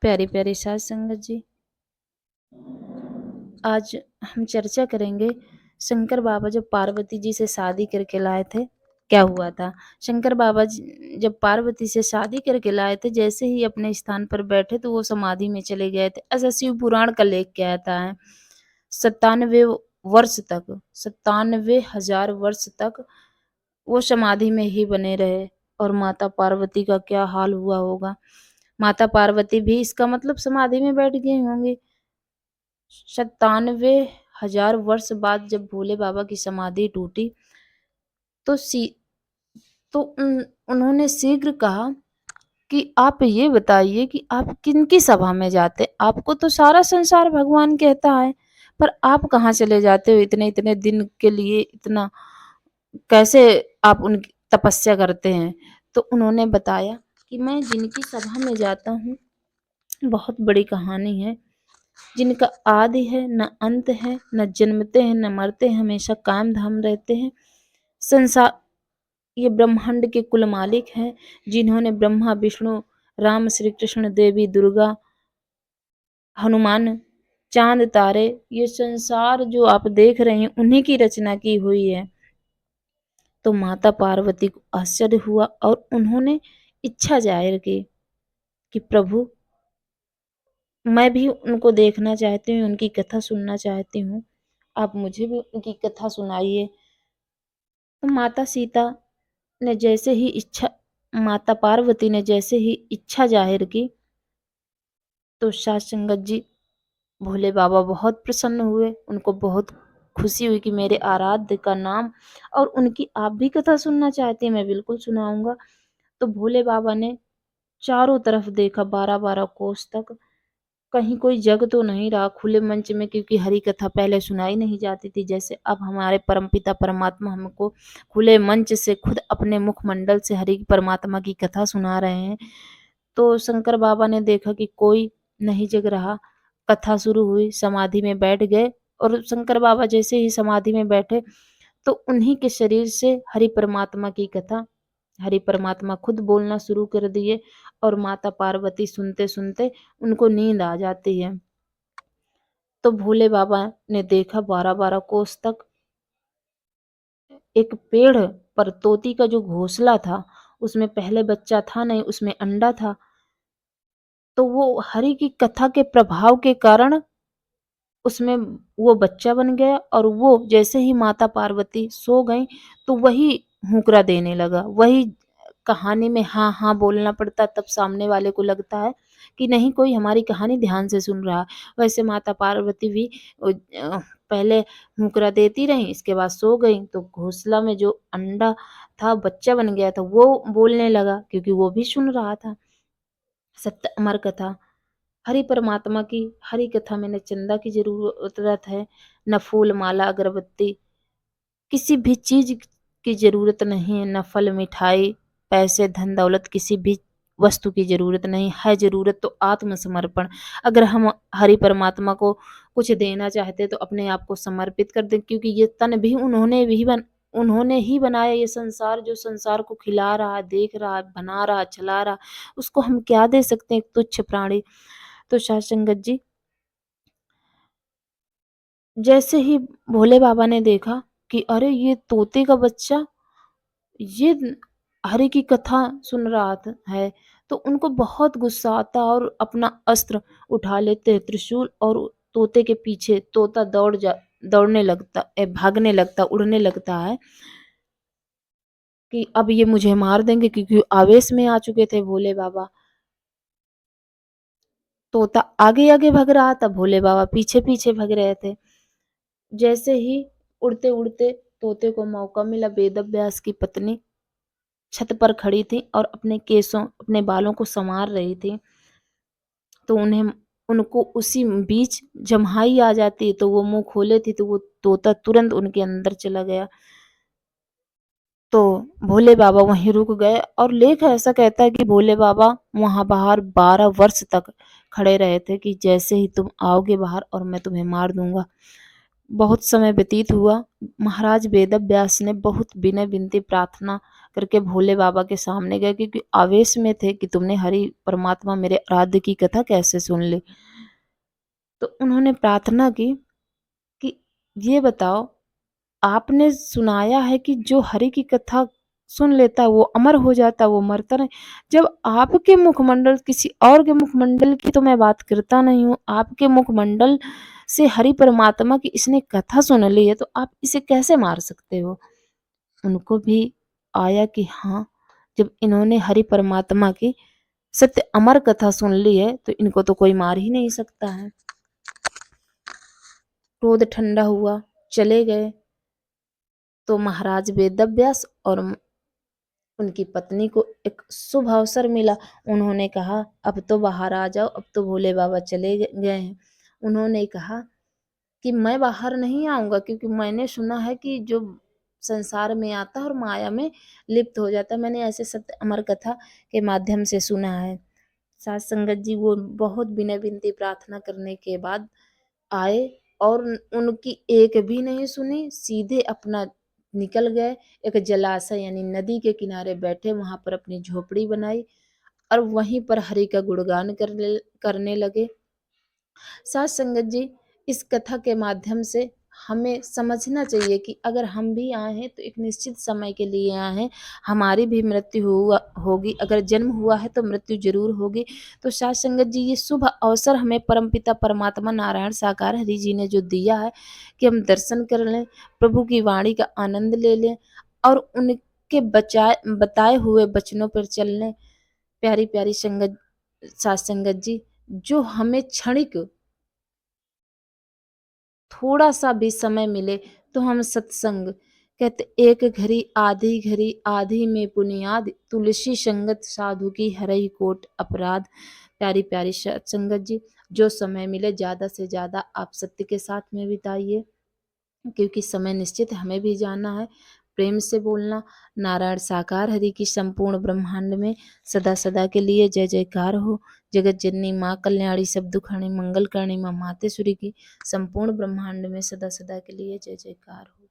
प्यारी प्यारी साध संगत जी, आज हम चर्चा करेंगे शंकर बाबा जब पार्वती जी से शादी करके लाए थे, क्या हुआ था। शंकर बाबा जी जब पार्वती से शादी करके लाए थे, जैसे ही अपने स्थान पर बैठे तो वो समाधि में चले गए थे। ऐसा शिव पुराण का लेख कहता है। 97 वर्ष तक, 97,000 वर्ष तक वो समाधि में ही बने रहे। और माता पार्वती का क्या हाल हुआ होगा। माता पार्वती भी इसका मतलब समाधि में बैठ गई होंगी। 97,000 वर्ष बाद जब भोले बाबा की समाधि टूटी तो तो उन्होंने शीघ्र कहा कि आप ये बताइए कि आप किनकी सभा में जाते। आपको तो सारा संसार भगवान कहता है, पर आप कहाँ चले जाते हो इतने इतने दिन के लिए। इतना कैसे आप उनकी तपस्या करते हैं। तो उन्होंने बताया कि मैं जिनकी सभा में जाता हूँ, बहुत बड़ी कहानी है, जिनका आदि है न अंत है, न जन्मते हैं न मरते हैं, हमेशा कायम धाम रहते हैं। संसार ये ब्रह्मांड के कुल मालिक हैं, जिन्होंने ब्रह्मा विष्णु राम श्री कृष्ण देवी दुर्गा हनुमान चांद तारे ये संसार जो आप देख रहे हैं उन्हीं की रचना की हुई है। तो माता पार्वती को आश्चर्य हुआ और उन्होंने इच्छा जाहिर की कि प्रभु मैं भी उनको देखना चाहती हूँ, उनकी कथा सुनना चाहती हूँ, आप मुझे भी उनकी कथा सुनाइए। तो माता पार्वती ने जैसे ही इच्छा जाहिर की तो साध संगत जी भोले बाबा बहुत प्रसन्न हुए। उनको बहुत खुशी हुई कि मेरे आराध्य का नाम और उनकी आप भी कथा सुनना चाहते हैं, मैं बिल्कुल सुनाऊंगा। तो भोले बाबा ने चारों तरफ देखा, 12-12 कोस तक, कहीं कोई जग तो नहीं रहा खुले मंच में, क्योंकि हरि कथा पहले सुनाई नहीं जाती थी। जैसे अब हमारे परमपिता परमात्मा हमको खुले मंच से खुद अपने मुखमंडल से हरि परमात्मा की कथा सुना रहे हैं। तो शंकर बाबा ने देखा कि कोई नहीं जग रहा। कथा शुरू हुई, समाधि में बैठ गए और शंकर बाबा जैसे ही समाधि में बैठे तो उन्हीं के शरीर से हरि परमात्मा की कथा, हरि परमात्मा खुद बोलना शुरू कर दिए और माता पार्वती सुनते सुनते उनको नींद आ जाती है। तो भोले बाबा ने देखा 12-12 कोस तक एक पेड़ पर तोती का जो घोंसला था, उसमें पहले बच्चा था नहीं, उसमें अंडा था। तो वो हरि की कथा के प्रभाव के कारण उसमें वो बच्चा बन गया और वो जैसे ही माता पार्वती सो गई तो वही हुंकरा देने लगा। वही कहानी में हाँ हाँ बोलना पड़ता, तब सामने वाले को लगता है कि नहीं कोई हमारी कहानी ध्यान से सुन रहा है। वैसे माता पार्वती भी पहले हुंकरा देती रही, इसके बाद सो गई तो घोंसला में जो अंडा था, बच्चा बन गया था, वो बोलने लगा क्योंकि वो भी सुन रहा था। सत्य अमर कथा, हरि परमात्मा की हरि कथा में न चंदा की जरूरत है, न फूल माला अगरबत्ती, किसी भी चीज की जरूरत नहीं है, न फल मिठाई पैसे धन दौलत, किसी भी वस्तु की जरूरत नहीं है। जरूरत तो आत्मसमर्पण। अगर हम हरि परमात्मा को कुछ देना चाहते तो अपने आप को समर्पित कर दें, क्योंकि ये तन भी उन्होंने ही बनाया। ये संसार जो संसार को खिला रहा, देख रहा, बना रहा, चला रहा, उसको हम क्या दे सकते हैं, एक तुच्छ प्राणी। तो साध संगत जी जैसे ही भोले बाबा ने देखा कि अरे ये तोते का बच्चा ये हरि की कथा सुन रहा है, तो उनको बहुत गुस्सा आता और अपना अस्त्र उठा लेते हैं, त्रिशूल, और तोते के पीछे तोता दौड़ने लगता, भागने लगता, उड़ने लगता है कि अब ये मुझे मार देंगे, क्योंकि आवेश में आ चुके थे भोले बाबा। तोता आगे आगे भग रहा था, भोले बाबा पीछे पीछे भग रहे थे। जैसे ही उड़ते उड़ते तोते को मौका मिला, वेद व्यास की पत्नी छत पर खड़ी थी और अपने बालों को संवार रही थी। तो उनको उसी बीच जम्हाई आ जाती, तो वो मुंह खोले थी तो वो तोता तुरंत उनके अंदर चला गया। तो भोले बाबा वहीं रुक गए और लेख ऐसा कहता है कि भोले बाबा वहां बाहर 12 वर्ष तक खड़े रहे थे कि जैसे ही तुम आओगे बाहर और मैं तुम्हें मार दूंगा। बहुत समय व्यतीत हुआ। महाराज वेदव्यास ने बहुत विनय विनती प्रार्थना करके भोले बाबा के सामने गए, क्योंकि आवेश में थे कि तुमने हरि परमात्मा मेरे आराध्य की कथा कैसे सुन ली। तो उन्होंने प्रार्थना की कि ये बताओ, आपने सुनाया है कि जो हरि की कथा सुन लेता है वो अमर हो जाता है, वो मरता नहीं। जब आपके मुखमंडल, किसी और के मुखमंडल की तो मैं बात करता नहीं हूँ, आपके मुखमंडल से हरि परमात्मा की इसने कथा सुन ली है, तो आप इसे कैसे मार सकते हो? उनको भी आया कि हाँ, जब इन्होंने हरि परमात्मा की सत्य अमर कथा सुन ली है तो इनको तो कोई मार ही नहीं सकता है। क्रोध ठंडा हुआ, चले गए। तो महाराज वेदव्यास और उनकी पत्नी को एक शुभ अवसर मिला। उन्होंने कहा, अब तो बाहर आ जाओ, अब तो भोले बाबा चले गए हैं। उन्होंने कहा कि मैं बाहर नहीं आऊंगा, क्योंकि मैंने सुना है कि जो संसार में आता है और माया में लिप्त हो जाता है, मैंने ऐसे सत्य अमर कथा के माध्यम से सुना है। साथ संगत जी वो बहुत विनय विनती प्रार्थना करने के बाद आए और उनकी एक भी नहीं सुनी, सीधे अपना निकल गए। एक जलाशय यानी नदी के किनारे बैठे, वहां पर अपनी झोपड़ी बनाई और वहीं पर हरि का गुणगान करने लगे। साथ संगत जी, इस कथा के माध्यम से हमें समझना चाहिए कि अगर हम भी आए हैं तो एक निश्चित समय के लिए आए हैं, हमारी भी मृत्यु होगी। अगर जन्म हुआ है तो मृत्यु जरूर होगी। तो साथ संगत जी, ये शुभ अवसर हमें परमपिता परमात्मा नारायण साकार हरि जी ने जो दिया है कि हम दर्शन कर लें, प्रभु की वाणी का आनंद ले लें और उनके बताए हुए वचनों पर चल लें। प्यारी प्यारी संगत, साथ संगत जी, जो हमें क्षणिक थोड़ा सा भी समय मिले तो हम सत्संग, कहते एक घड़ी आधी घड़ी, आधी में पुनियाद, तुलसी संगत साधु की हरई कोट अपराध। प्यारी प्यारी संगत जी, जो समय मिले ज्यादा से ज्यादा आप सत्य के साथ में बिताइए, क्योंकि समय निश्चित हमें भी जाना है। प्रेम से बोलना, नारायण साकार हरि की संपूर्ण ब्रह्मांड में सदा सदा के लिए जय जयकार हो। जगत जननी माँ कल्याणी सब दुखाणी मंगल करणी माँ मातेश्वरी की संपूर्ण ब्रह्मांड में सदा सदा के लिए जय जयकार हो।